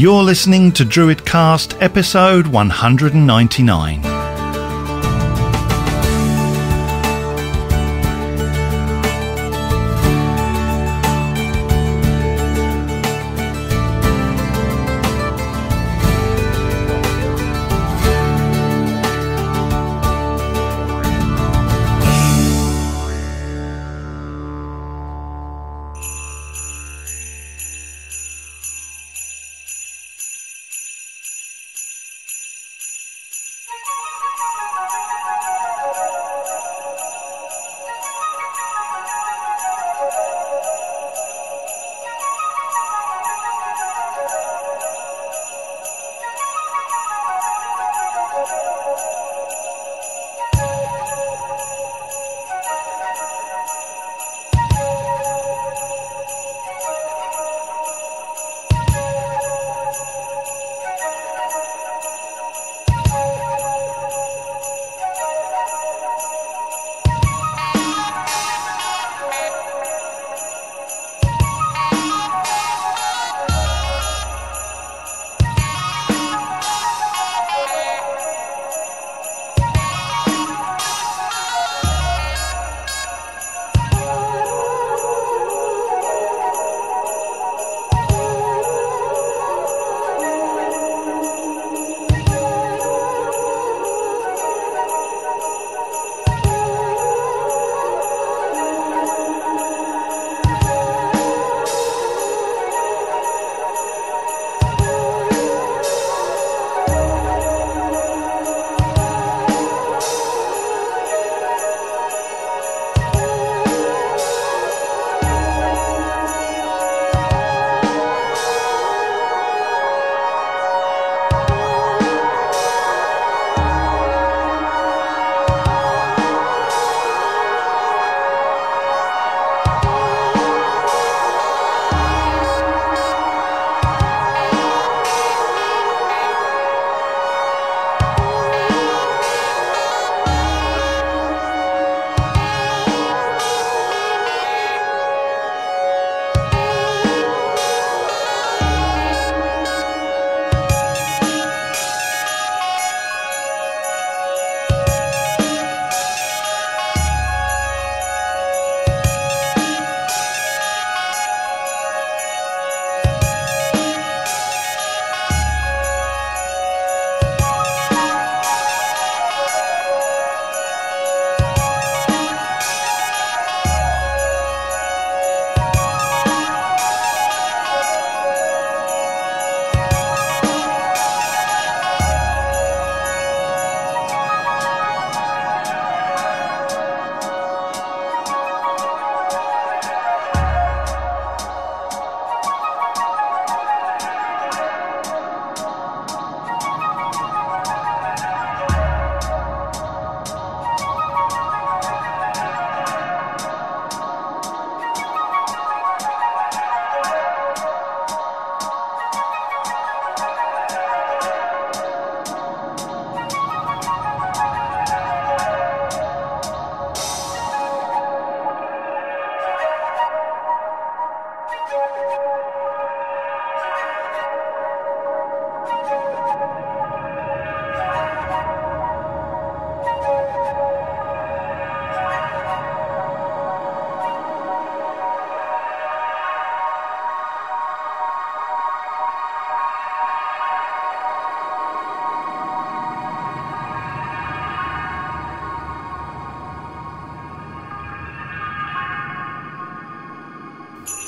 You're listening to DruidCast episode 199.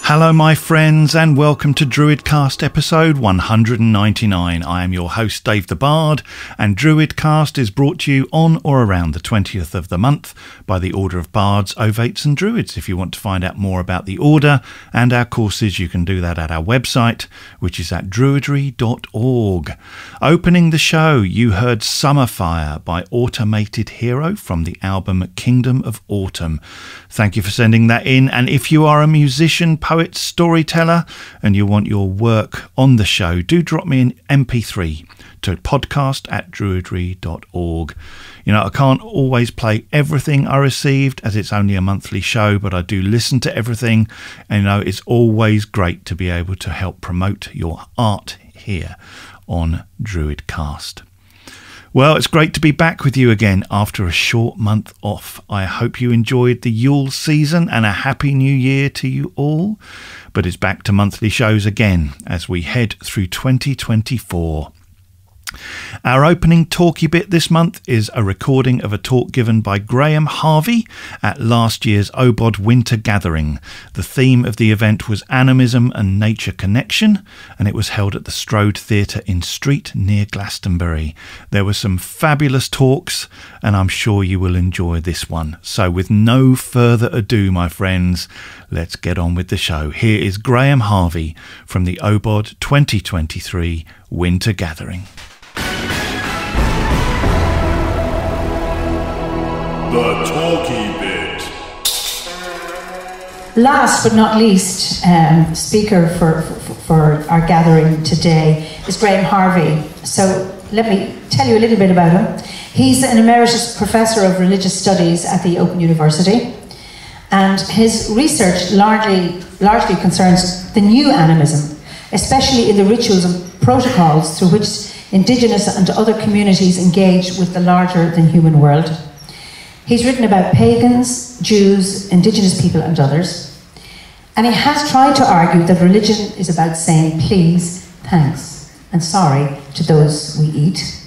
Hello my friends and welcome to DruidCast episode 199. I am your host Dave the Bard and DruidCast is brought to you on or around the 20th of the month by the Order of Bards, Ovates and Druids. If you want to find out more about the Order and our courses you can do that at our website, which is at druidry.org. Opening the show you heard Summerfire by Automated Hero from the album Kingdom of Autumn. Thank you for sending that in, and if you are a musician, poet, storyteller and you want your work on the show, do drop me an MP3 to podcast@druidry.org. You know, I can't always play everything I received as it's only a monthly show, but I do listen to everything, and you know, it's always great to be able to help promote your art here on DruidCast. Well, it's great to be back with you again after a short month off. I hope you enjoyed the Yule season and a happy new year to you all. But it's back to monthly shows again as we head through 2024. Our opening talky bit this month is a recording of a talk given by Graeme Harvey at last year's OBOD Winter Gathering. The theme of the event was Animism and Nature Connection, and it was held at the Strode Theatre in Street near Glastonbury. There were some fabulous talks, and I'm sure you will enjoy this one. So with no further ado, my friends, let's get on with the show. Here is Graeme Harvey from the OBOD 2023 Winter Gathering. The talky bit. Last but not least, speaker for our gathering today is Graeme Harvey. So let me tell you a little bit about him. He's an emeritus professor of religious studies at the Open University, and his research largely concerns the new animism, especially in the rituals and protocols through which Indigenous and other communities engage with the larger than human world. He's written about pagans, Jews, Indigenous people and others. And he has tried to argue that religion is about saying please, thanks and sorry to those we eat.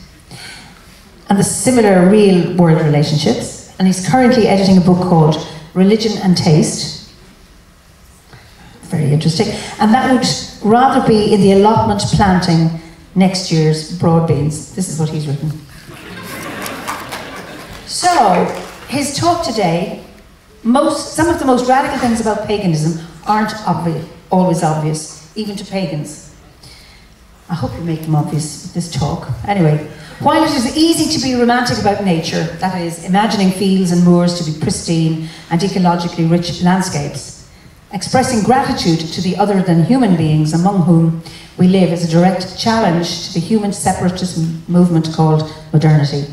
And the similar real world relationships. And he's currently editing a book called Religion and Taste. Very interesting. And that would rather be in the allotment planting next year's broad beans. This is what he's written. So, his talk today, some of the most radical things about paganism aren't always obvious, even to pagans. I hope you make them obvious with this talk. Anyway, while it is easy to be romantic about nature, that is, imagining fields and moors to be pristine and ecologically rich landscapes, expressing gratitude to the other than human beings among whom we live is a direct challenge to the human separatist movement called modernity.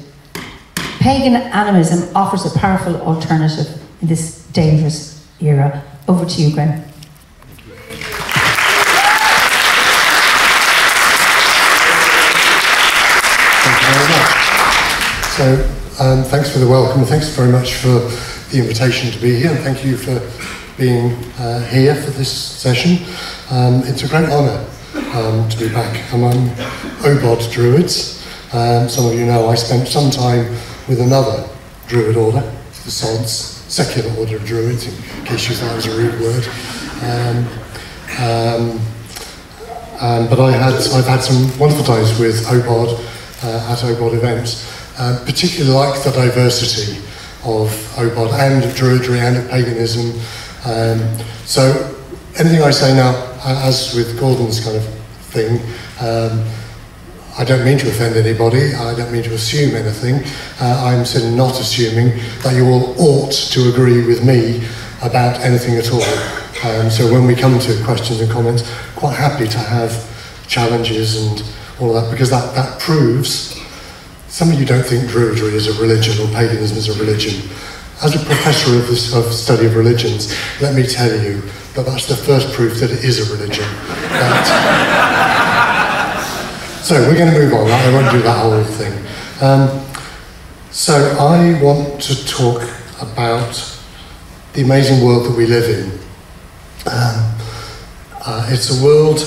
Pagan animism offers a powerful alternative in this dangerous era. Over to you, Graeme. Thank you very much. So, thanks for the welcome, and thanks very much for the invitation to be here, and thank you for being here for this session. It's a great honour to be back among OBOD Druids. Some of you know I spent some time with another Druid order, the Sods, secular order of Druids, in case you thought it was a rude word. But I've had some wonderful times with OBOD at OBOD events, particularly like the diversity of OBOD and of Druidry and of paganism. So anything I say now, as with Gordon's kind of thing, I don't mean to offend anybody, I don't mean to assume anything. I'm certainly not assuming that you all ought to agree with me about anything at all. So when we come to questions and comments, quite happy to have challenges and all of that, because that proves, some of you don't think Druidry is a religion or paganism is a religion. As a professor of study of religions, let me tell you that that's the first proof that it is a religion. So we're going to move on. I won't do that whole thing. So I want to talk about the amazing world that we live in. It's a world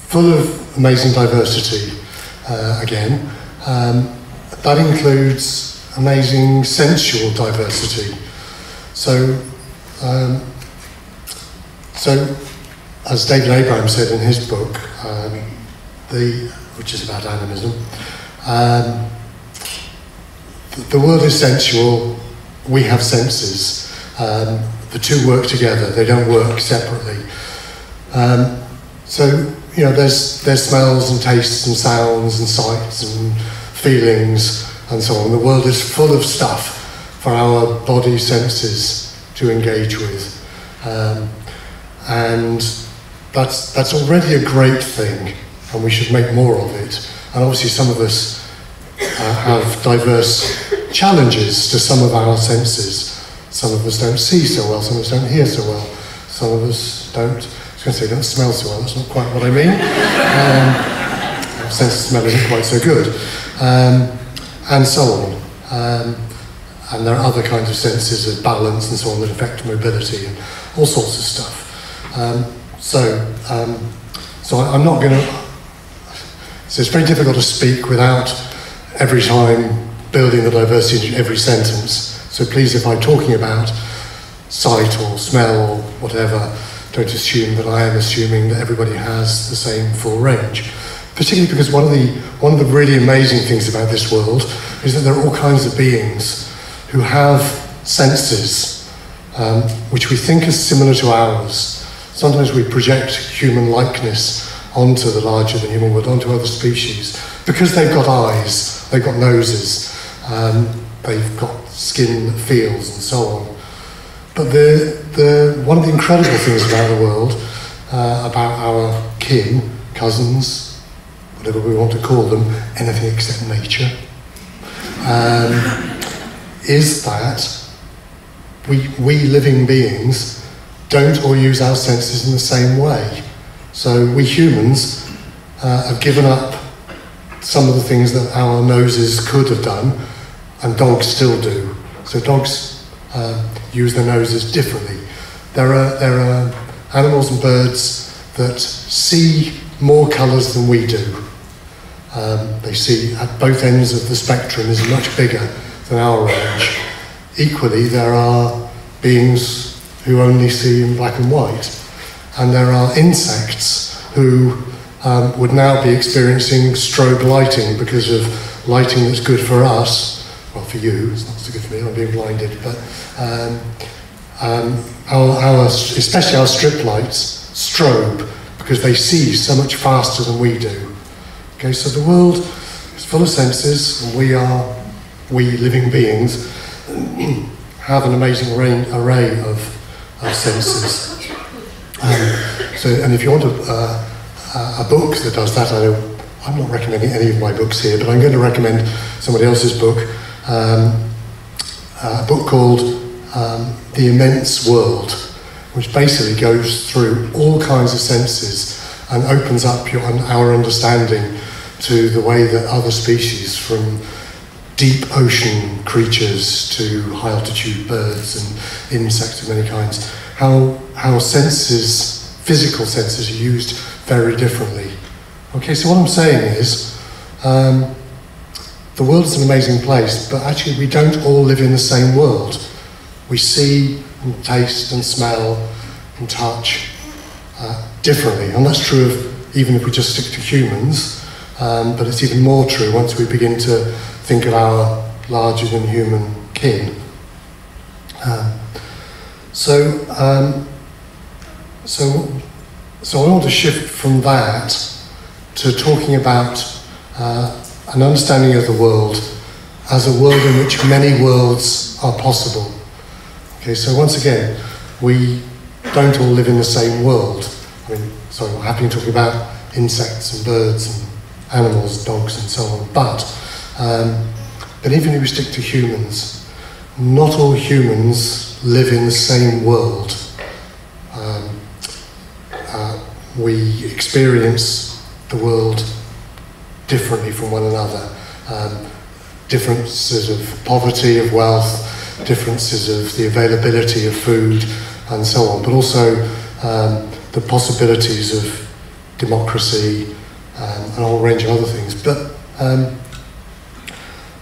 full of amazing diversity, again. That includes amazing sensual diversity. So as David Abraham said in his book, which is about animism, the world is sensual, we have senses. The two work together, they don't work separately. So, you know, there's smells and tastes and sounds and sights and feelings and so on. The world is full of stuff for our body senses to engage with. And that's already a great thing, and we should make more of it. And obviously some of us have diverse challenges to some of our senses. Some of us don't see so well, some of us don't hear so well, some of us don't was going to say don't smell so well, that's not quite what I mean. Sense of smell isn't quite so good. And so on. And there are other kinds of senses of balance and so on that affect mobility and all sorts of stuff. So I'm not going to... So it's very difficult to speak without every time building the diversity into every sentence. So please, if I'm talking about sight or smell or whatever, don't assume that I am assuming that everybody has the same full range. Particularly because one of the really amazing things about this world is that there are all kinds of beings who have senses which we think are similar to ours. Sometimes we project human likeness onto the larger than human world, onto other species, because they've got eyes, they've got noses, they've got skin that feels and so on. But one of the incredible things about the world, about our kin, cousins, whatever we want to call them, anything except nature, is that we living beings don't all use our senses in the same way. So we humans have given up some of the things that our noses could have done, and dogs still do. So dogs use their noses differently. There are animals and birds that see more colours than we do. They see at both ends of the spectrum is much bigger than our range. Equally, there are beings who only see in black and white. And there are insects who would now be experiencing strobe lighting because of lighting that's good for us. Well, for you, it's not so good for me, I'm being blinded. But especially our strip lights strobe because they see so much faster than we do. Okay, so the world is full of senses, and we living beings have an amazing array of senses. And if you want a book that does that, I'm not recommending any of my books here, but I'm going to recommend somebody else's book, a book called The Immense World, which basically goes through all kinds of senses and opens up our understanding to the way that other species, from deep ocean creatures to high altitude birds and insects of many kinds, how senses, physical senses, are used very differently. Okay, so what I'm saying is, the world is an amazing place, but actually we don't all live in the same world. We see and taste and smell and touch differently, and that's true of even if we just stick to humans, but it's even more true once we begin to think of our larger than human kin. So I want to shift from that to talking about an understanding of the world as a world in which many worlds are possible. Okay, so once again, we don't all live in the same world. I mean, sorry, we're happy talking about insects and birds and animals, dogs and so on, but even if we stick to humans, not all humans live in the same world. We experience the world differently from one another. Differences of poverty, of wealth, differences of the availability of food and so on, but also the possibilities of democracy and a whole range of other things.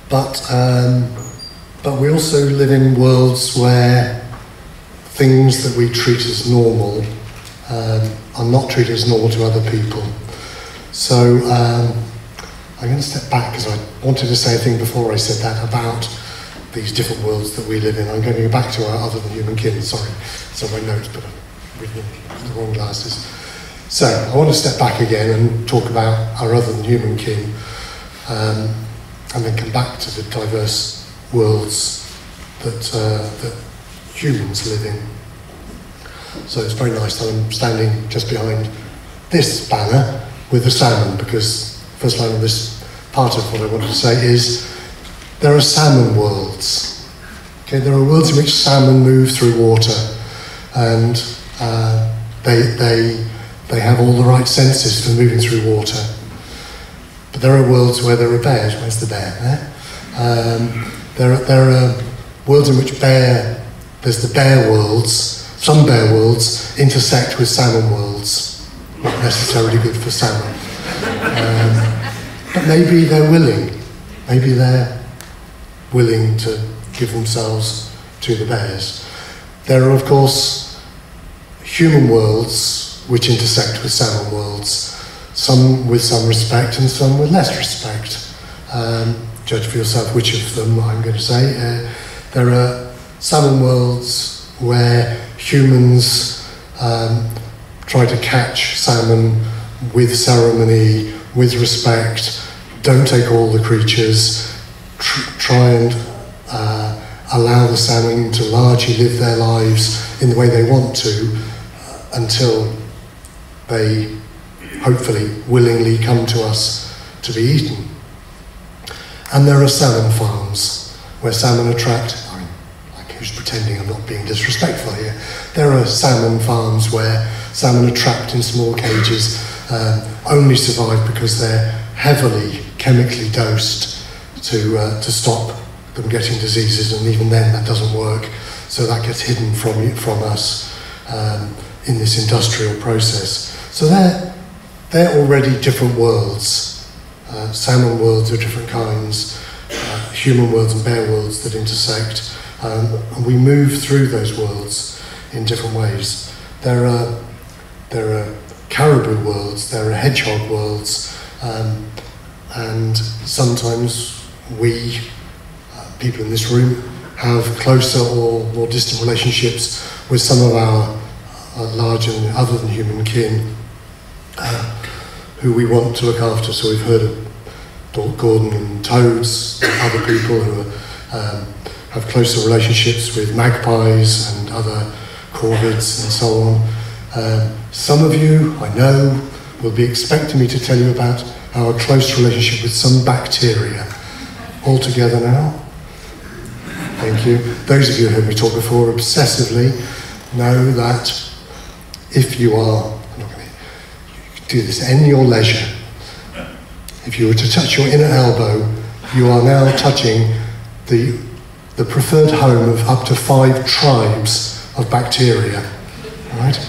But we also live in worlds where things that we treat as normal are not treated as normal to other people. So I'm going to step back because I wanted to say a thing before I said that about these different worlds that we live in. I'm going to go back to our other than human kin. Sorry, it's on my notes, but I'm reading the wrong glasses. So I want to step back again and talk about our other than human kin, and then come back to the diverse worlds that humans live in. So it's very nice that I'm standing just behind this banner with the salmon, because the first line of this part of what I wanted to say is there are salmon worlds. Okay, there are worlds in which salmon move through water, and They have all the right senses for moving through water. But there are worlds where there are bears. Where's the bear? There are worlds in which there's the bear worlds. Some bear worlds intersect with salmon worlds. Not necessarily good for salmon. But maybe they're willing. Maybe they're willing to give themselves to the bears. There are, of course, human worlds which intersect with salmon worlds. Some with some respect and some with less respect. Judge for yourself which of them I'm going to say. There are salmon worlds where humans try to catch salmon with ceremony, with respect, don't take all the creatures, try and allow the salmon to largely live their lives in the way they want to until they hopefully willingly come to us to be eaten. And there are salmon farms where salmon are trapped. Like, who's pretending I'm not being disrespectful here? There are salmon farms where salmon are trapped in small cages, only survive because they're heavily chemically dosed to stop them getting diseases, and even then that doesn't work. So that gets hidden from us in this industrial process. So they're already different worlds. Salmon worlds are different kinds, human worlds and bear worlds that intersect, and we move through those worlds in different ways. There are caribou worlds, there are hedgehog worlds, and sometimes we, people in this room, have closer or more distant relationships with some of our larger and other than human kin who we want to look after. So we've heard of Gordon and toads, other people who have closer relationships with magpies and other corvids and so on. Some of you, I know, will be expecting me to tell you about our close relationship with some bacteria. All together now? Thank you. Those of you who have heard me talk before obsessively know that if you are, I'm not going to do this in your leisure, if you were to touch your inner elbow, you are now touching the preferred home of up to 5 tribes of bacteria, right?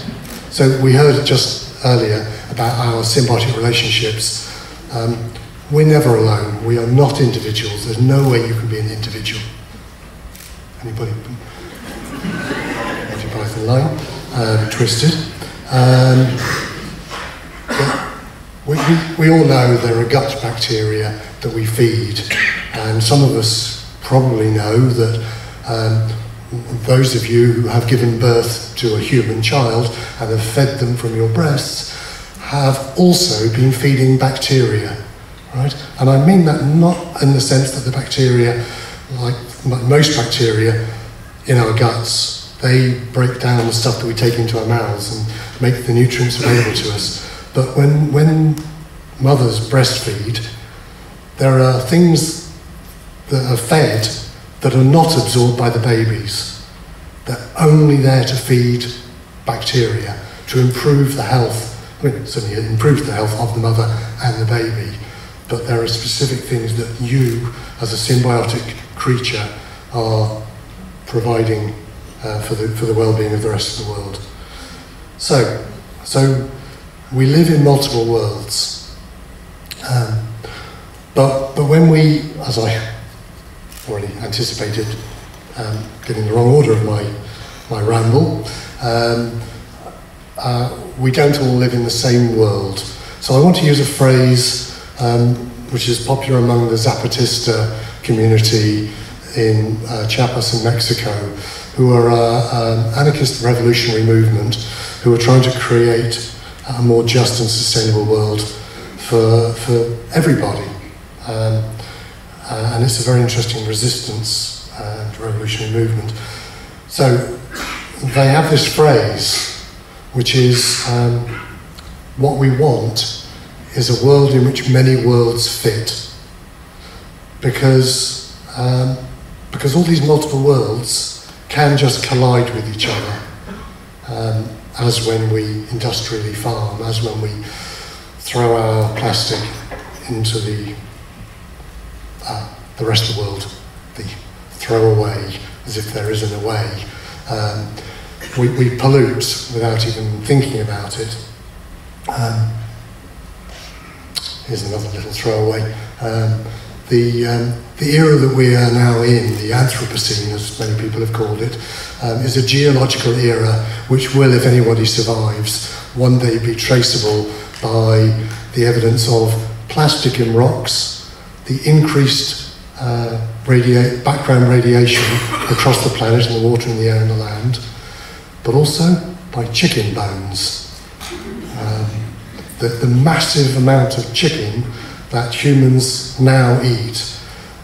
So we heard just earlier about our symbiotic relationships. We're never alone. We are not individuals. There's no way you can be an individual. Anybody? Anti-Python line, twisted. We all know there are gut bacteria that we feed, and some of us probably know that those of you who have given birth to a human child and have fed them from your breasts have also been feeding bacteria, right? And I mean that not in the sense that the bacteria, like most bacteria in our guts, they break down the stuff that we take into our mouths and make the nutrients available to us. But when mothers breastfeed, there are things that are fed that are not absorbed by the babies. They're only there to feed bacteria, to improve the health. I mean, certainly it improves the health of the mother and the baby, but there are specific things that you, as a symbiotic creature, are providing for the well-being of the rest of the world. So we live in multiple worlds, but when we, as I already anticipated, getting the wrong order of my ramble, we don't all live in the same world. So I want to use a phrase which is popular among the Zapatista community in Chiapas in Mexico, who are an anarchist revolutionary movement who are trying to create a more just and sustainable world for everybody. And it's a very interesting resistance and revolutionary movement. So they have this phrase, which is what we want is a world in which many worlds fit. Because all these multiple worlds can just collide with each other. as when we industrially farm, as when we throw our plastic into the rest of the world, the throw away, as if there isn't a way. We pollute without even thinking about it. Here's another little throwaway. The era that we are now in, the Anthropocene, as many people have called it, is a geological era which will, if anybody survives, one day be traceable by the evidence of plastic in rocks, the increased background radiation across the planet in the water and the air and the land, but also by chicken bones. The massive amount of chicken that humans now eat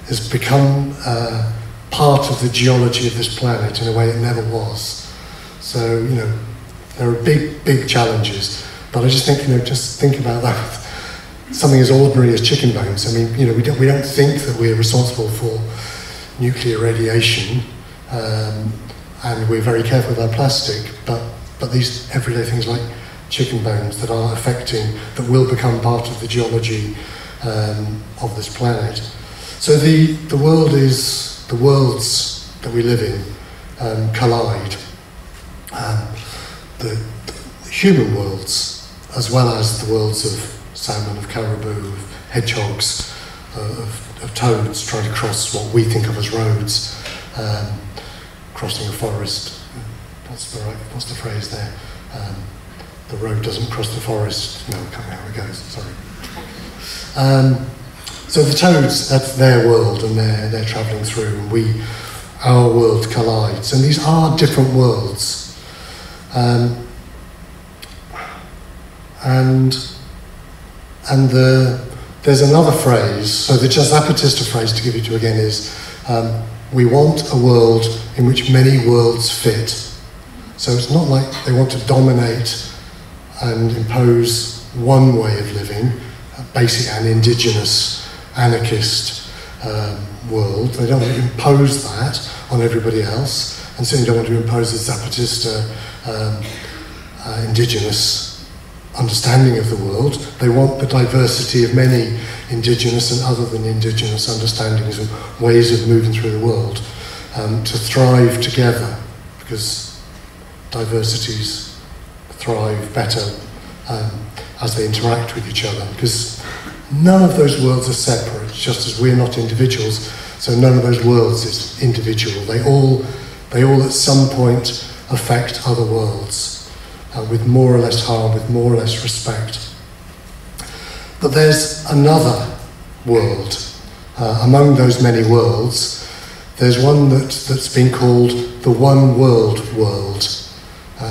has become part of the geology of this planet in a way it never was. So, there are big, big challenges. But I just think, just think about that. Something as ordinary as chicken bones. I mean, we don't think that we're responsible for nuclear radiation, and we're very careful with our plastic. But these everyday things like chicken bones that are affecting, that will become part of the geology of this planet. So the worlds that we live in collide. The human worlds, as well as the worlds of salmon, of caribou, of hedgehogs, of toads trying to cross what we think of as roads, crossing a forest. What's the phrase there? The road doesn't cross the forest. No, I can't remember how it goes, sorry. So the toads, that's their world, and they're travelling through, and our world collides. And these are different worlds. There's another phrase, so the Zapatista phrase to give you to again is, we want a world in which many worlds fit. So it's not like they want to dominate and impose one way of living, basically an indigenous, anarchist world. They don't want to impose that on everybody else, and certainly don't want to impose the Zapatista indigenous understanding of the world. They want the diversity of many indigenous and other than indigenous understandings and ways of moving through the world to thrive together, because diversities thrive better as they interact with each other, because none of those worlds are separate, just as we're not individuals, so none of those worlds is individual. They all at some point affect other worlds. With more or less harm, with more or less respect. But there's another world. Among those many worlds, there's one that's been called the one world world.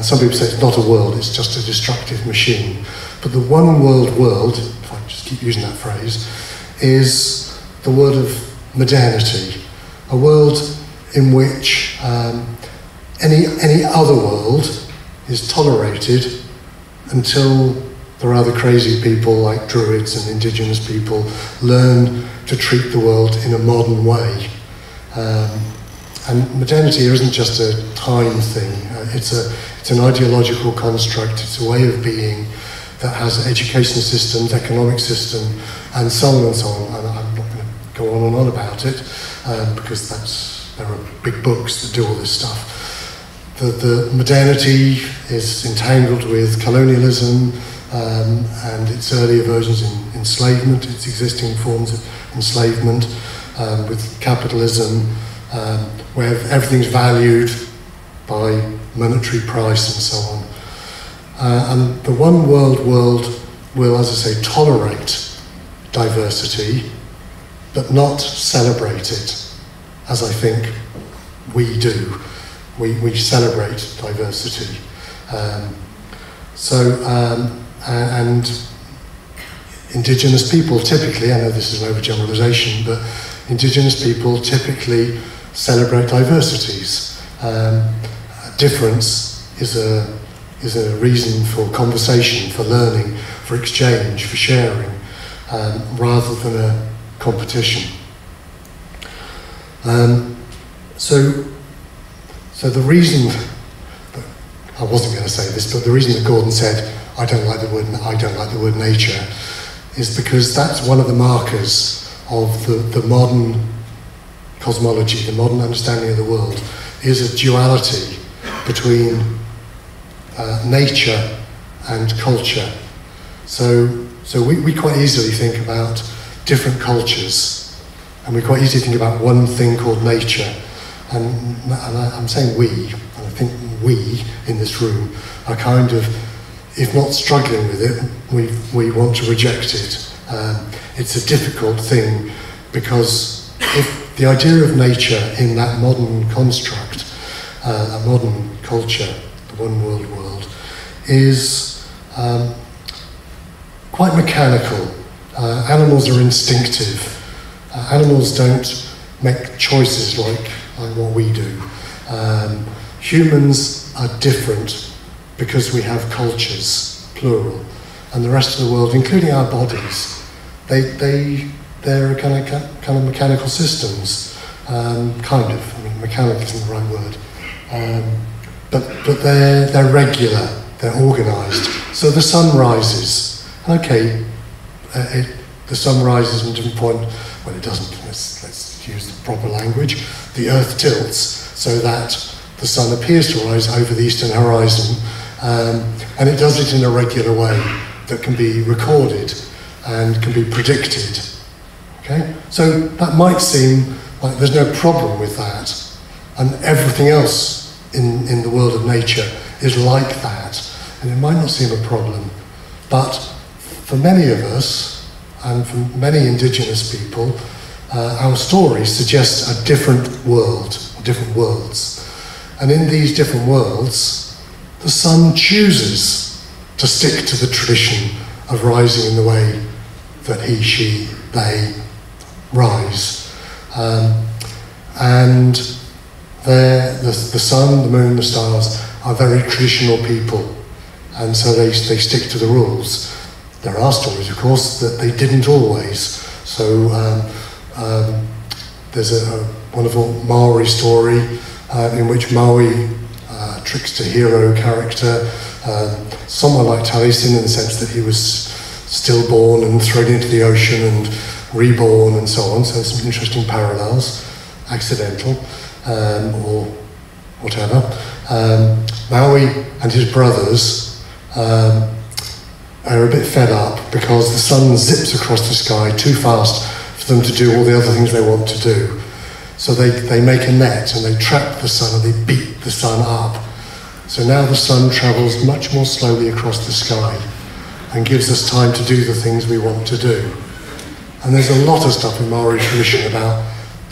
Some people say it's not a world, it's just a destructive machine. But the one world, if I just keep using that phrase, is the world of modernity. A world in which any other world is tolerated until there are other crazy people like Druids and indigenous people learn to treat the world in a modern way. And modernity here isn't just a time thing, it's an ideological construct, it's a way of being that has education systems, economic system, and so on and so on. And I'm not going to go on and on about it, because there are big books that do all this stuff. The modernity is entangled with colonialism and its earlier versions in enslavement, its existing forms of enslavement, with capitalism, where everything's valued by monetary price and so on. And the one world will, as I say, tolerate diversity, but not celebrate it, as I think we do. We celebrate diversity. And indigenous people typically, I know this is an overgeneralisation, but indigenous people typically celebrate diversities. Difference is a reason for conversation, for learning, for exchange, for sharing, rather than a competition. So the reason that I want wasn't going to say this, but the reason that Gordon said I don't like the word nature is because that's one of the markers of the modern cosmology, the modern understanding of the world, is a duality between nature and culture. So we quite easily think about different cultures, and we quite easily think about one thing called nature. And I'm saying we, and I think we in this room are kind of, if not struggling with it, we want to reject it. It's a difficult thing because if the idea of nature in that modern construct, a modern culture, the one world, is quite mechanical. Animals are instinctive. Animals don't make choices like what we do. Humans are different because we have cultures, plural, and the rest of the world, including our bodies, they're kind of mechanical systems, kind of. I mean, mechanical isn't the right word, but they're regular, they're organised. So the sun rises. Okay, the sun rises at a different point. Well, it doesn't. Let's use the proper language. The Earth tilts so that the sun appears to rise over the eastern horizon, and it does it in a regular way that can be recorded and can be predicted. Okay, so that might seem like there's no problem with that, and everything else in the world of nature is like that, and it might not seem a problem, but for many of us and for many indigenous people, our stories suggest a different world, or different worlds. And in these different worlds, the sun chooses to stick to the tradition of rising in the way that he, she, they rise. And the sun, the moon, the stars are very traditional people, and so they stick to the rules. There are stories, of course, that they didn't always. So there's a wonderful Maori story in which Maui, trickster hero character, someone like Taliesin in the sense that he was stillborn and thrown into the ocean and reborn and so on. So there's some interesting parallels, accidental or whatever. Maui and his brothers are a bit fed up because the sun zips across the sky too fast for them to do all the other things they want to do. So they make a net and they trap the sun and they beat the sun up. So now the sun travels much more slowly across the sky and gives us time to do the things we want to do. And there's a lot of stuff in Maori tradition about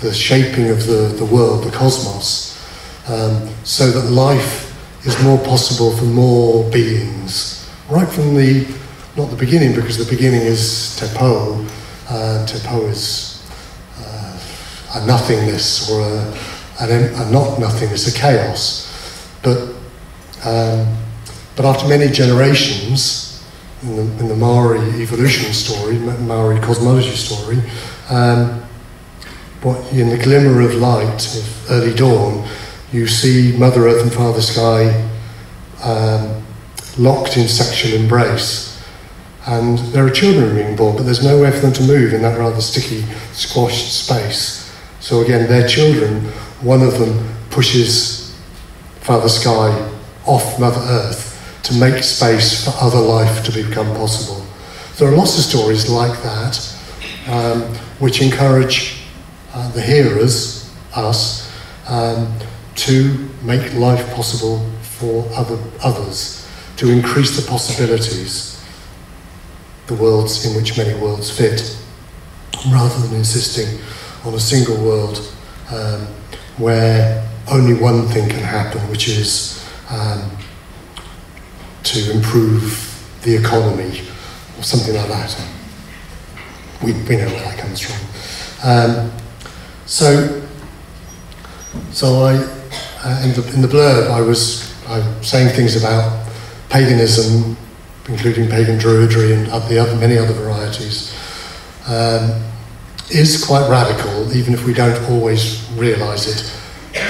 the shaping of the world, the cosmos, so that life is more possible for more beings. Right from not the beginning, because the beginning is tepo. Tepo is a nothingness or a not nothingness, a chaos. But after many generations, in the Maori evolution story, Maori cosmology story, in the glimmer of light of early dawn, you see Mother Earth and Father Sky locked in sexual embrace. And there are children being born, but there's nowhere for them to move in that rather sticky, squashed space. So again, their children, one of them pushes Father Sky off Mother Earth to make space for other life to become possible. There are lots of stories like that, which encourage the hearers, us, to make life possible for others, to increase the possibilities, the worlds in which many worlds fit, rather than insisting on a single world where only one thing can happen, which is to improve the economy or something like that. We know where that comes from. So I, in the blurb, I was saying things about paganism, including pagan Druidry and many other varieties, is quite radical, even if we don't always realise it.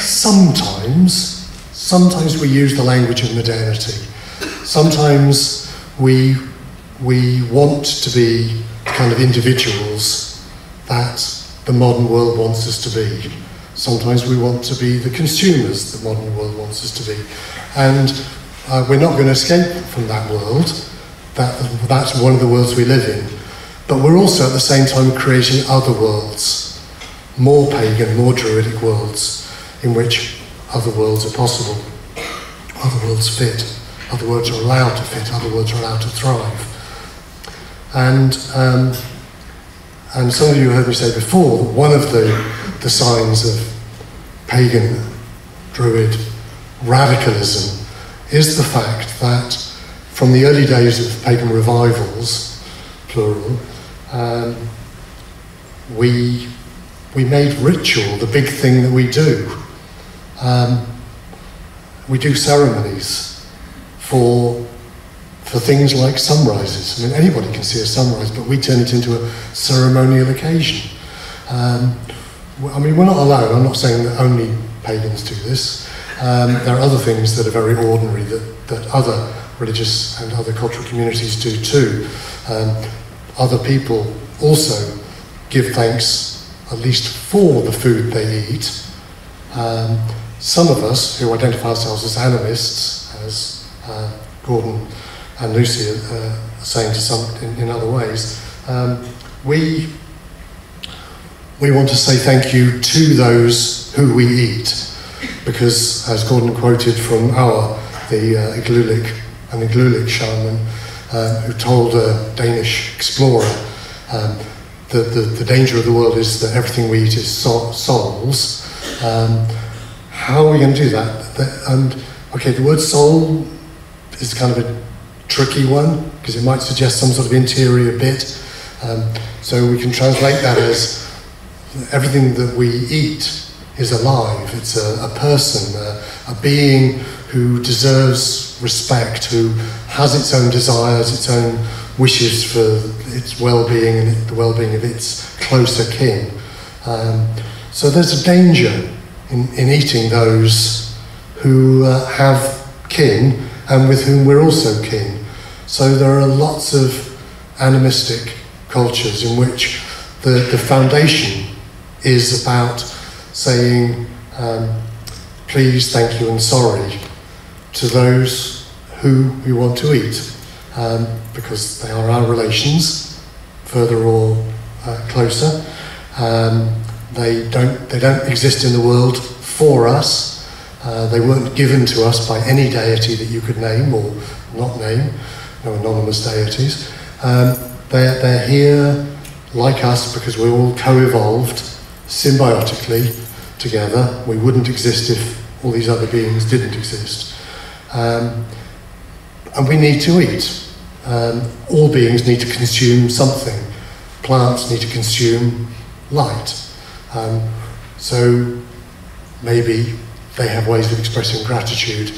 Sometimes sometimes we use the language of modernity. Sometimes we want to be the kind of individuals that the modern world wants us to be. Sometimes we want to be the consumers the modern world wants us to be. And we're not going to escape from that world. That's one of the worlds we live in. But we're also at the same time creating other worlds, more pagan, more druidic worlds, in which other worlds are possible. Other worlds fit. Other worlds are allowed to fit. Other worlds are allowed to thrive. And some of you heard me say before that one of the signs of pagan druid radicalism is the fact that from the early days of pagan revivals, plural, we made ritual the big thing that we do. We do ceremonies for things like sunrises. I mean, anybody can see a sunrise, but we turn it into a ceremonial occasion. I mean, we're not alone. I'm not saying that only pagans do this. There are other things that are very ordinary that other religious and other cultural communities do too. Other people also give thanks at least for the food they eat. Some of us who identify ourselves as animists, as Gordon and Lucy are saying to some in other ways, we want to say thank you to those who we eat, because as Gordon quoted from the Iglulik shaman, who told a Danish explorer, the danger of the world is that everything we eat is souls. How are we going to do that? Okay, the word soul is kind of a tricky one, because it might suggest some sort of interior bit. So we can translate that as everything that we eat is alive. It's a person, a being who deserves respect, who has its own desires, its own wishes for its well-being and the well-being of its closer kin. So there's a danger in eating those who have kin and with whom we're also kin. So there are lots of animistic cultures in which the foundation is about saying please, thank you and sorry to those who we want to eat, because they are our relations, further or closer. They don't exist in the world for us. They weren't given to us by any deity that you could name or not name, no anonymous deities. They're here like us because we're all co-evolved symbiotically together. We wouldn't exist if all these other beings didn't exist. And we need to eat. All beings need to consume something. Plants need to consume light. So maybe they have ways of expressing gratitude,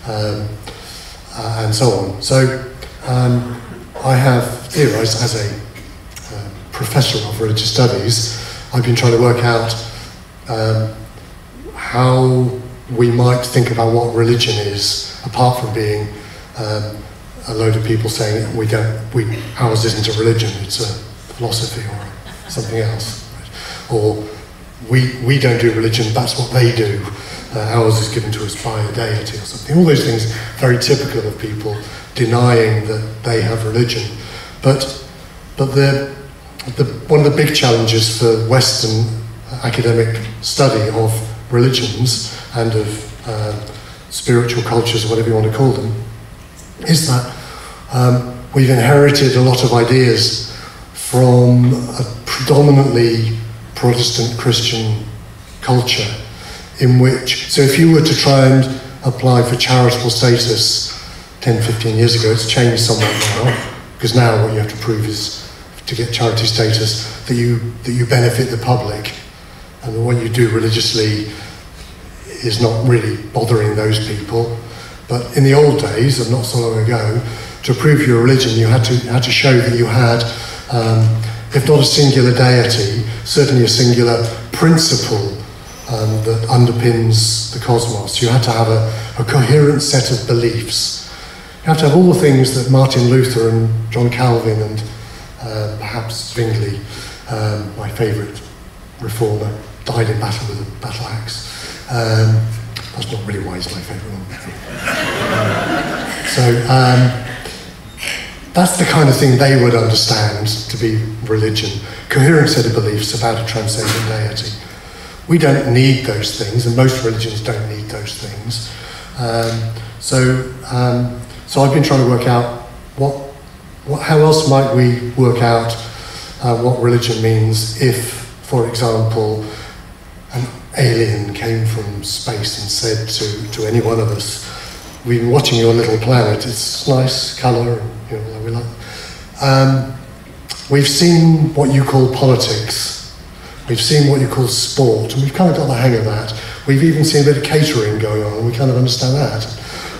and so on. So I have theorised, as a professor of religious studies, I've been trying to work out how we might think about what religion is, apart from being a load of people saying ours isn't a religion, it's a philosophy or something else, right? Or we don't do religion, that's what they do. Ours is given to us by a deity or something. All those things very typical of people denying that they have religion. But one of the big challenges for Western academic study of religions and of spiritual cultures, or whatever you want to call them, is that we've inherited a lot of ideas from a predominantly Protestant Christian culture, in which, so if you were to try and apply for charitable status 10, 15 years ago, it's changed somewhat now, because now what you have to prove is, to get charity status, that you benefit the public, and that what you do religiously is not really bothering those people. But in the old days, and not so long ago, to prove your religion, you had to show that you had, if not a singular deity, certainly a singular principle that underpins the cosmos. You had to have a a coherent set of beliefs. You have to have all the things that Martin Luther and John Calvin and perhaps Zwingli, my favourite reformer, died in battle with a battle axe. That's not really why he's my favourite one. That's the kind of thing they would understand to be religion. Coherent set of beliefs about a transcendent deity. We don't need those things, and most religions don't need those things. So I've been trying to work out how else might we work out what religion means if, for example, an alien came from space and said to any one of us, "We've been watching your little planet. It's nice colour, you know, we like." We've seen what you call politics. We've seen what you call sport, and we've kind of got the hang of that. We've even seen a bit of catering going on, and we kind of understand that.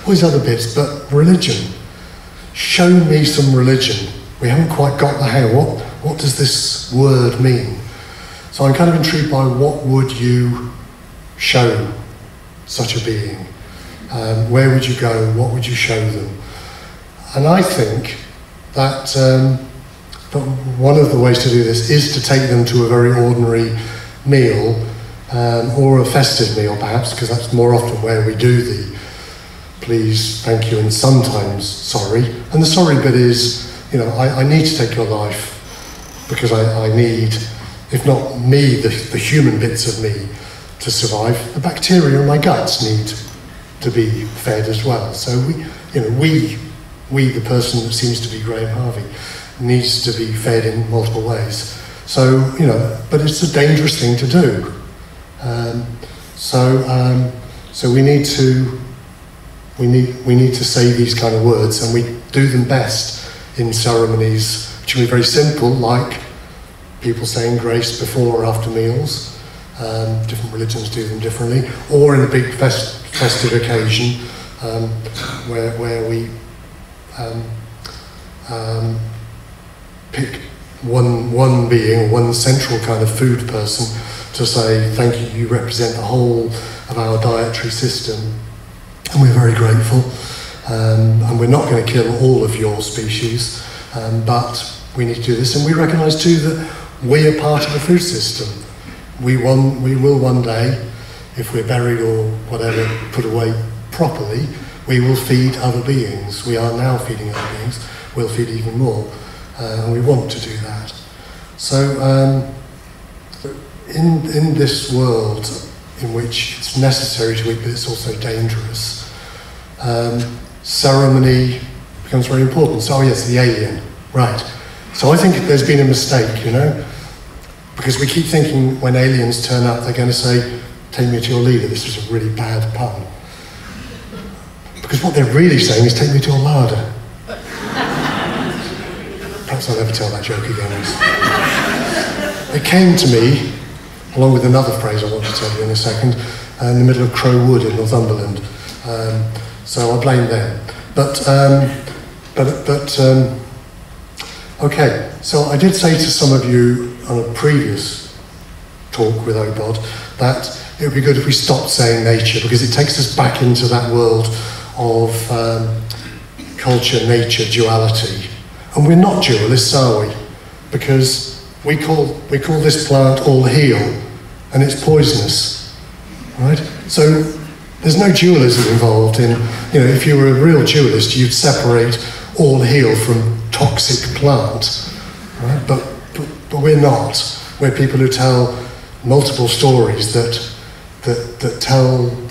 All these other bits, but religion. Show me some religion. We haven't quite got the hang of what does this word mean? So I'm kind of intrigued by what would you show such a being? Where would you go? What would you show them? And I think that one of the ways to do this is to take them to a very ordinary meal, or a festive meal perhaps, because that's more often where we do the please, thank you, and sometimes sorry. And the sorry bit is, you know, I need to take your life because I need, if not me, the human bits of me to survive, the bacteria in my guts need to be fed as well. So we, the person that seems to be Graeme Harvey, needs to be fed in multiple ways. So, you know, but it's a dangerous thing to do. So we need to say these kind of words, and we do them best in ceremonies which can be very simple, like people saying grace before or after meals. Different religions do them differently, or in a big festive occasion where we pick one being, one central kind of food person to say, thank you, you represent the whole of our dietary system, and we're very grateful. And we're not going to kill all of your species, but we need to do this. And we recognise too that we are part of the food system. We will one day, if we're buried or whatever, put away properly, we will feed other beings. We are now feeding other beings. We'll feed even more. And we want to do that. So in this world in which it's necessary to eat, but it's also dangerous, ceremony becomes very important. So yes, the alien, right. So I think there's been a mistake, you know, because we keep thinking when aliens turn up, they're going to say, take me to your leader. This is a really bad pun. Because what they're really saying is, take me to your larder. Perhaps I'll never tell that joke again. It came to me, along with another phrase I want to tell you in a second, in the middle of Crow Wood in Northumberland. So I blame them. Okay, so I did say to some of you on a previous talk with Obod that it would be good if we stopped saying nature, because it takes us back into that world of culture-nature duality. And we're not dualists, are we? Because we call this plant all heal, and it's poisonous, right? So there's no dualism involved in, you know, if you were a real dualist, you'd separate all heal from toxic plant, right? But we're not. We're people who tell multiple stories that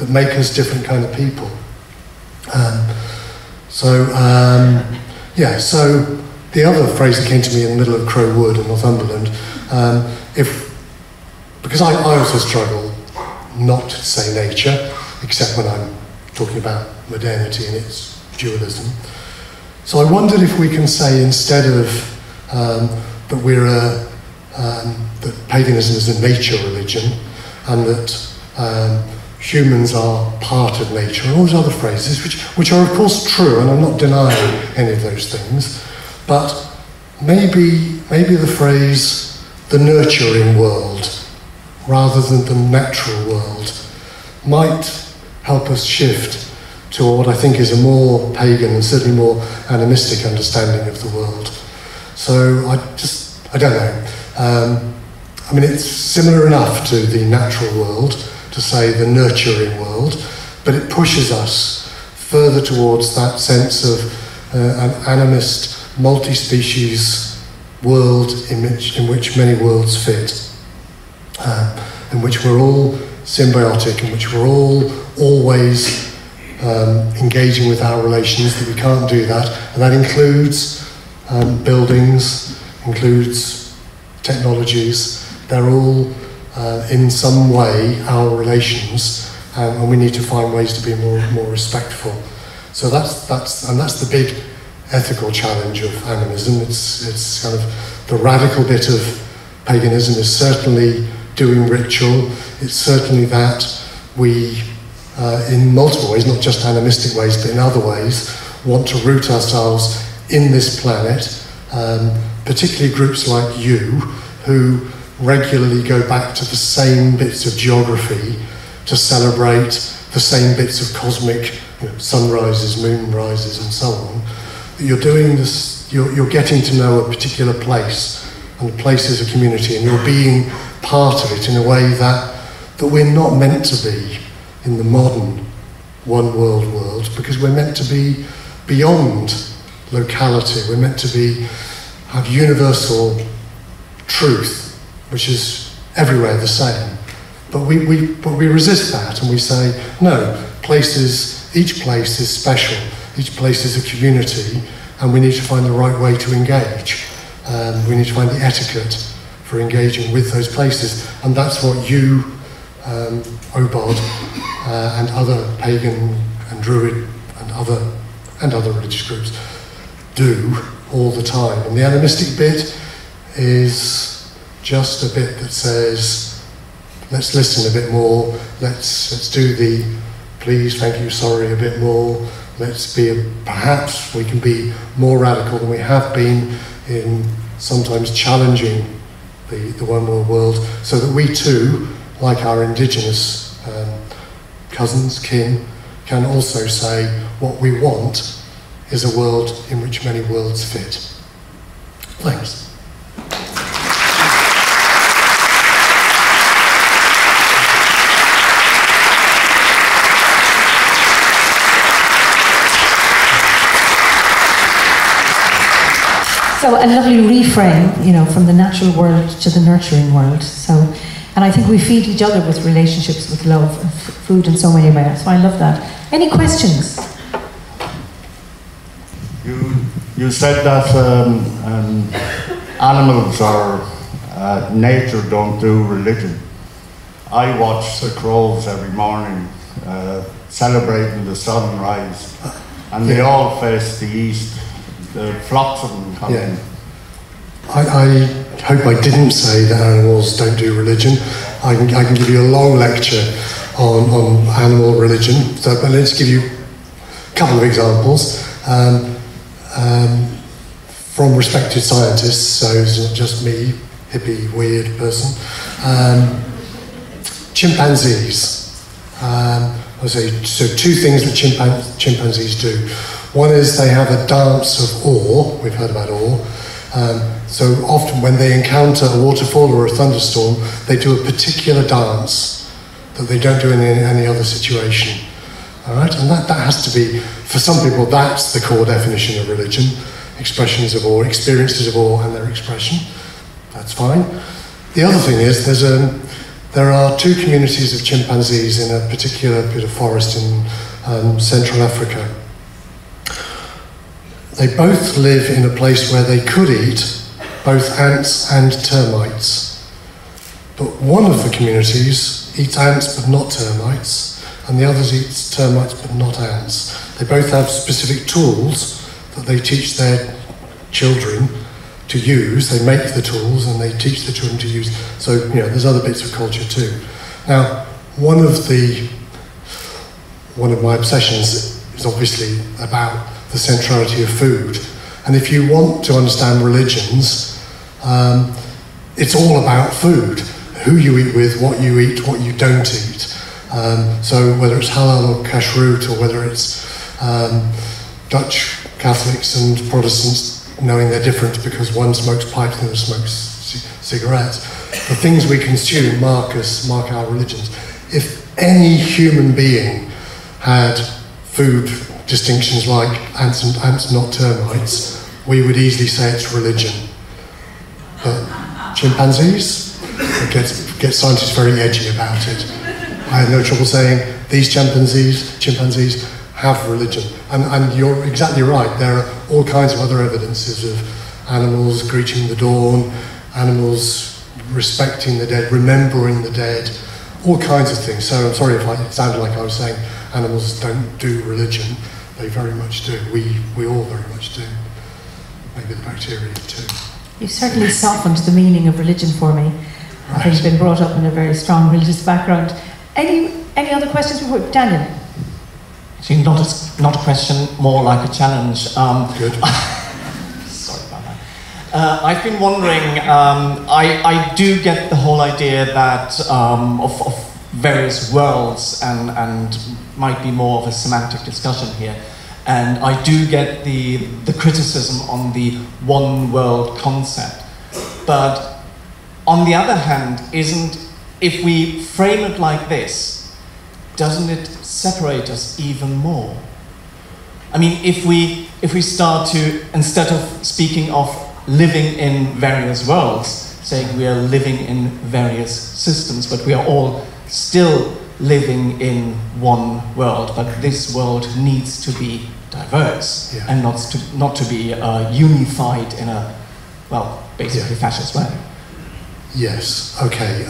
make us different kind of people. So the other phrase that came to me in the middle of Crow Wood in Northumberland, because I also struggle not to say nature, except when I'm talking about modernity and its dualism. So I wondered if we can say, instead of that that paganism is a nature religion, and that humans are part of nature, and all those other phrases, which are of course true, and I'm not denying any of those things, but maybe the phrase the nurturing world rather than the natural world might help us shift to what I think is a more pagan and certainly more animistic understanding of the world. So I don't know. I mean, it's similar enough to the natural world, to say the nurturing world, but it pushes us further towards that sense of an animist, multi-species world in which many worlds fit, in which we're all symbiotic, in which we're all always engaging with our relations, that we can't do that, and that includes buildings, includes technologies. They're all in some way our relations, and we need to find ways to be more respectful. So that's the big ethical challenge of animism. It's kind of the radical bit of paganism is certainly doing ritual. It's certainly that we, in multiple ways, not just animistic ways, but in other ways, want to root ourselves in this planet, particularly groups like you, who regularly go back to the same bits of geography to celebrate the same bits of cosmic sunrises, moon rises, and so on. You're doing this, you're getting to know a particular place, and the place is a community, and you're being part of it in a way that we're not meant to be in the modern one world, because we're meant to be beyond locality. We're meant to have universal truth, which is everywhere the same. But we resist that, and we say, no, each place is special, each place is a community, and we need to find the right way to engage. We need to find the etiquette for engaging with those places, and that's what you, Obod, and other pagan and Druid and other religious groups do all the time. And the animistic bit is just a bit that says, let's listen a bit more, let's do the please, thank you, sorry a bit more, perhaps we can be more radical than we have been in sometimes challenging the one world, so that we too, like our indigenous cousins, kin, can also say what we want is a world in which many worlds fit. Thanks. So a lovely reframe, from the natural world to the nurturing world. And I think we feed each other with relationships, with love, and food in so many ways. So I love that. Any questions? You said that animals or nature don't do religion. I watch the crows every morning celebrating the sunrise, and they all face the east. The flocks of them come in. I hope I didn't say that animals don't do religion. I can give you a long lecture on animal religion. But let's give you a couple of examples from respected scientists. So it's not just me, hippie, weird person. Chimpanzees. So two things that chimpanzees do. One is they have a dance of awe. We've heard about awe. So often when they encounter a waterfall or a thunderstorm, they do a particular dance that they don't do in any other situation. All right, and that has to be, for some people, that's the core definition of religion: expressions of awe, experiences of awe, and their expression. That's fine. The other thing is there are two communities of chimpanzees in a particular bit of forest in Central Africa. They both live in a place where they could eat both ants and termites. But one of the communities eats ants but not termites, and the others eats termites but not ants. They both have specific tools that they teach their children to use. They make the tools and they teach the children to use. So, there's other bits of culture too. Now, one of my obsessions is obviously about the centrality of food. And if you want to understand religions, it's all about food. Who you eat with, what you don't eat. So whether it's halal or kashrut, or whether it's Dutch Catholics and Protestants knowing they're different because one smokes pipes and the other smokes cigarettes, the things we consume mark our religions. If any human being had food distinctions like ants not termites, we would easily say it's religion. But chimpanzees, it gets scientists very edgy about it. I have no trouble saying these chimpanzees have religion. And you're exactly right, there are all kinds of other evidences of animals greeting the dawn, animals respecting the dead, remembering the dead, all kinds of things. So I'm sorry if it sounded like I was saying animals don't do religion. They very much do. We all very much do. Maybe the bacteria too. You've certainly softened the meaning of religion for me. Right. I've been brought up in a very strong religious background. Any other questions before Daniel? Actually, not a question, more like a challenge. Good. Sorry about that. I've been wondering, I do get the whole idea that of various worlds and might be more of a semantic discussion here. And I do get the criticism on the one world concept. But on the other hand, if we frame it like this, doesn't it separate us even more? I mean, if we start to, instead of speaking of living in various worlds, saying we are living in various systems, but we are all still living in one world, but this world needs to be diverse, yeah, and not to be unified in a, well, basically, yeah, fascist way. Yes, okay.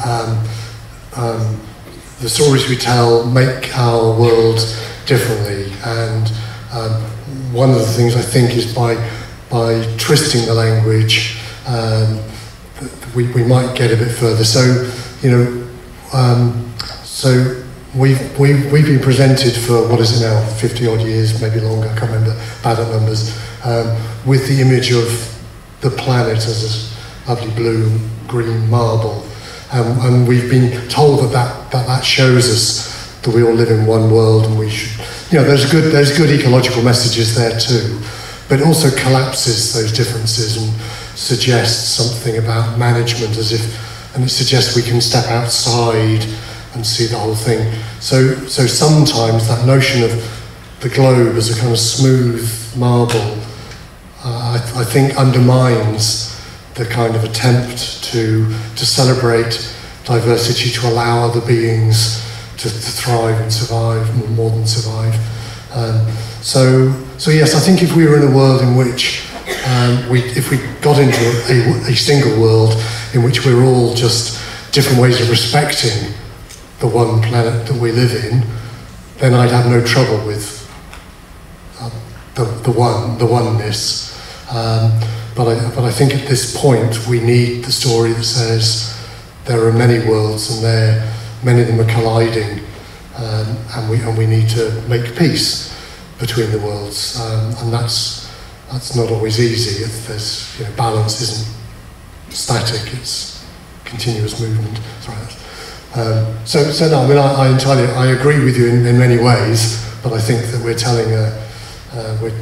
The stories we tell make our world differently, and one of the things I think is by twisting the language, we might get a bit further. So, so we've been presented for, what is it now, 50 odd years, maybe longer, I can't remember, bad at numbers, with the image of the planet as a lovely blue, green marble. And we've been told that shows us that we all live in one world, and we should, there's good ecological messages there too, but it also collapses those differences and suggests something about management and it suggests we can step outside and see the whole thing. So sometimes that notion of the globe as a kind of smooth marble, I think undermines the kind of attempt to celebrate diversity, to allow other beings to thrive and survive, more than survive. So yes, I think if we were in a world in which if we got into a single world in which we're all just different ways of respecting the one planet that we live in, then I'd have no trouble with the oneness. But I think at this point we need the story that says there are many worlds and many of them are colliding, and we need to make peace between the worlds, and that's not always easy. There's balance isn't static; it's continuous movement. So no, I mean I agree with you in many ways, but I think that we're telling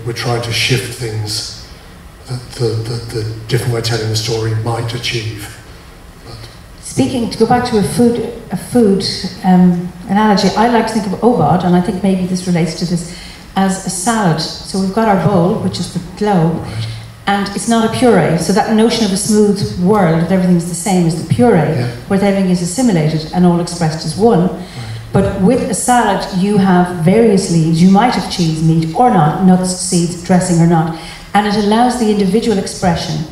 we're trying to shift things that the different way of telling the story might achieve. Speaking, to go back to a food analogy, I like to think of obod, and I think maybe this relates to this, as a salad. So we've got our bowl, which is the globe, right, and it's not a puree. So that notion of a smooth world, that everything's the same as the puree, yeah, where everything is assimilated and all expressed as one. Right. But with a salad, you have various leaves. You might have cheese, meat, or not, nuts, seeds, dressing or not, and it allows the individual expression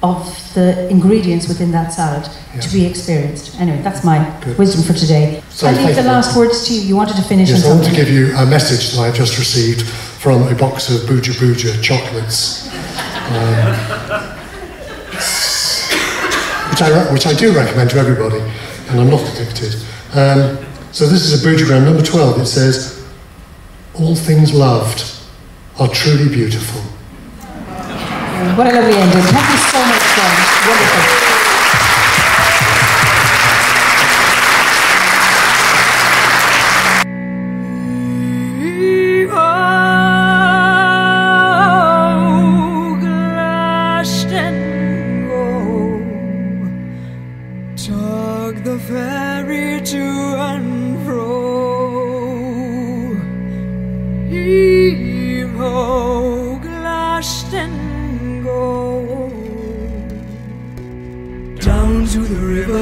of the ingredients within that salad, yeah, to be experienced. Anyway, that's my wisdom for today. So I leave the last words to you. You wanted to finish on something. Yes, I want to give you a message that I've just received from a box of Booja Booja chocolates, which I do recommend to everybody, and I'm not addicted. So this is a Boojagram number 12. It says, "All things loved are truly beautiful." What a lovely ending. Thank you so much, John. Wonderful.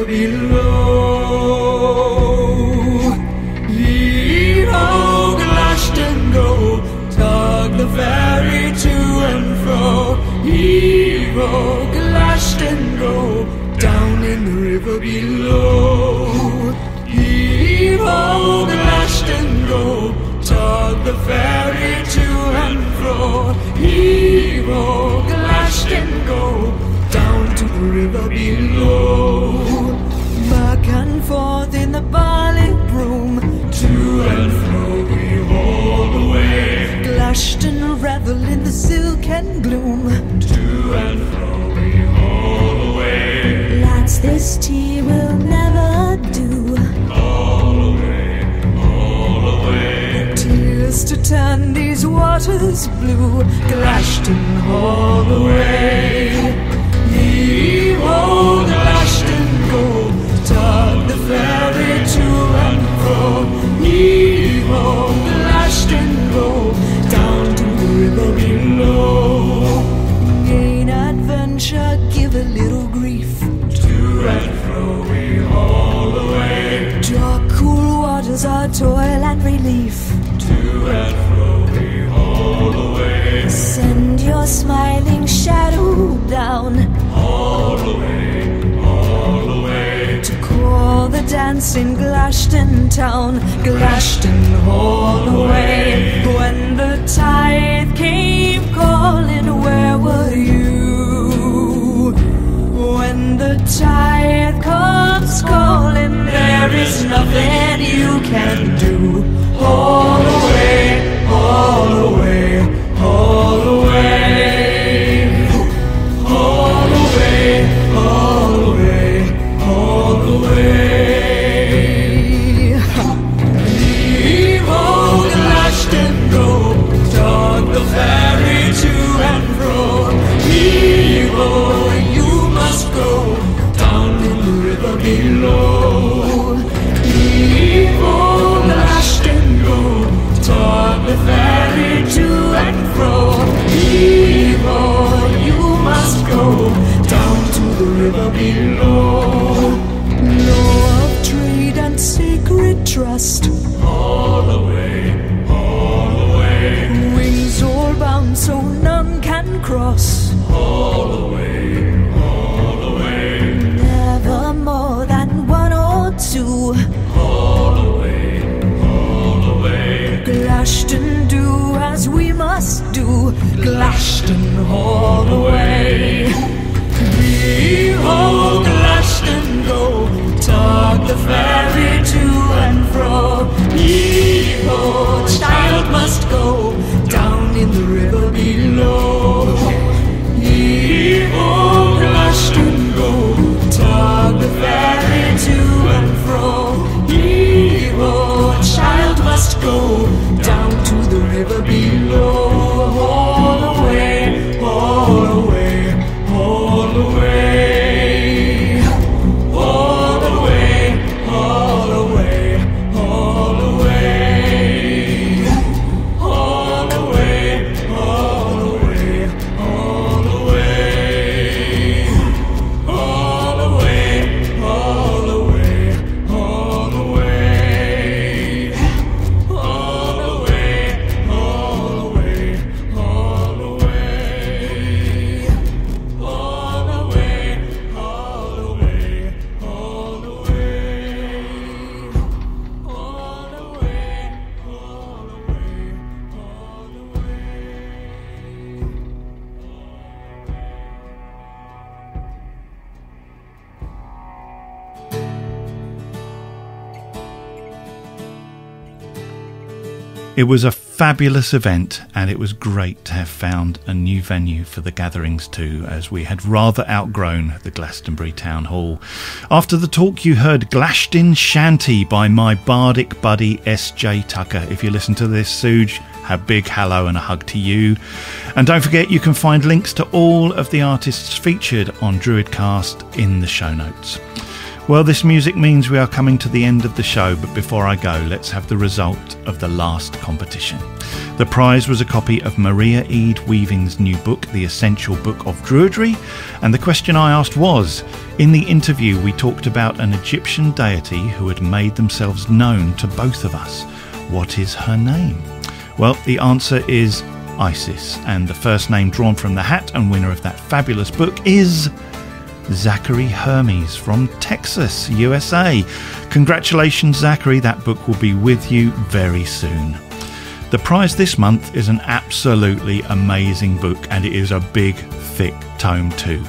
river below. Heave-ho, Glashton, go, tug the ferry to and fro. Heave-ho, Glashton, go, down in the river below. Heave-ho, Glashton, go, tug the ferry to and fro. Heave-ho, Glashton, go, down to the river below. Back and forth in the barley broom, to and fro we haul away. Glashton revel in the silken gloom, to and fro we haul away. Lads, this tea will never do. Haul away, haul away. Tears to turn these waters blue. Glashton, haul away. Heave-ho, Glashton, go, tug the ferry to and fro. Heave-ho, Glashton, go, down to the river below. Gain adventure, give a little grief. To and fro we haul away. Dark, cool waters are toil and relief. To and fro we haul away. Send your smiling shadow down. Haul away, haul away. To call the dance in Glashton town. Glashton, haul away. When the tide came calling, where were you? When the tide comes calling, there is nothing you can do. Haul away, haul away, haul away. Haul away, haul away, haul away. Heave-ho, Glashton, go, tug the ferry to and fro. Heave-ho, you must go, down in the river below. Heave-ho, Glashton, go, tug the ferry to and fro. Heave-ho, you must go, down to the river below. Law of trade and sacred trust. Haul away, haul away. Wings all bound so none can cross. Haul away, haul away. Never more than one or two. Haul away, haul away. Glashton, do as we must do. Glashton, haul away. Heave-ho, Glashton, go, tug the ferry to and fro. Heave-ho, child must go, down in the river below. Heave-ho, Glashton, go, tug the ferry to and fro. Heave-ho, child must go, down to the river below. Haul away, haul away, haul away. Haul away, haul away, haul away. Haul away, haul away, haul away. Haul away, haul away, haul away. Haul away, haul away, haul away. Haul away, haul away, haul away. Haul away, haul away, haul It was a fabulous event, and it was great to have found a new venue for the gatherings too, as we had rather outgrown the Glastonbury Town Hall. After the talk you heard Glashton Shanty by my bardic buddy S.J. Tucker. If you listen to this, Suj, a big hello and a hug to you. And don't forget, you can find links to all of the artists featured on DruidCast in the show notes. Well, this music means we are coming to the end of the show, but before I go, let's have the result of the last competition. The prize was a copy of Maria Eade Weaving's new book, The Essential Book of Druidry, and the question I asked was, in the interview we talked about an Egyptian deity who had made themselves known to both of us. What is her name? Well, the answer is Isis, and the first name drawn from the hat and winner of that fabulous book is Zachary Hermes from Texas, USA. Congratulations, Zachary. That book will be with you very soon. The prize this month is an absolutely amazing book, and it is a big, thick tome too.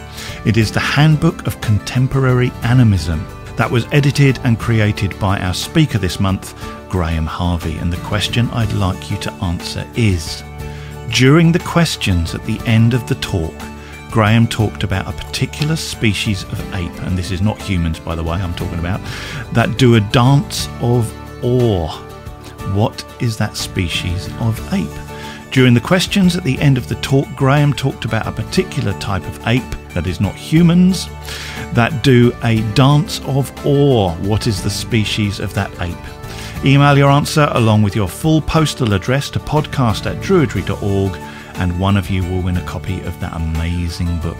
It is the Handbook of Contemporary Animism that was edited and created by our speaker this month, Graeme Harvey. And the question I'd like you to answer is, during the questions at the end of the talk, Graeme talked about a particular species of ape, and this is not humans, by the way, I'm talking about, that do a dance of awe. What is that species of ape? During the questions at the end of the talk, Graeme talked about a particular type of ape, that is not humans, that do a dance of awe. What is the species of that ape? Email your answer along with your full postal address to podcast@druidry.org, and one of you will win a copy of that amazing book.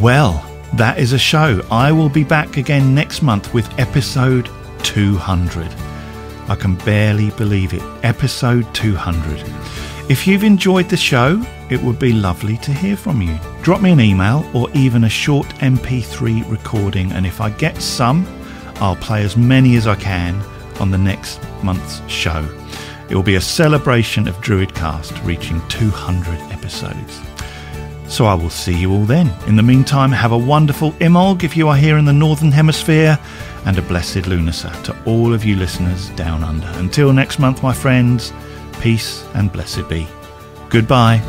Well, that is a show. I will be back again next month with episode 200. I can barely believe it. Episode 200. If you've enjoyed the show, it would be lovely to hear from you. Drop me an email or even a short MP3 recording, and if I get some, I'll play as many as I can on the next month's show. It will be a celebration of DruidCast reaching 200 episodes. So I will see you all then. In the meantime, have a wonderful Imbolc if you are here in the Northern Hemisphere, and a blessed Lunasa to all of you listeners down under. Until next month, my friends, peace and blessed be. Goodbye.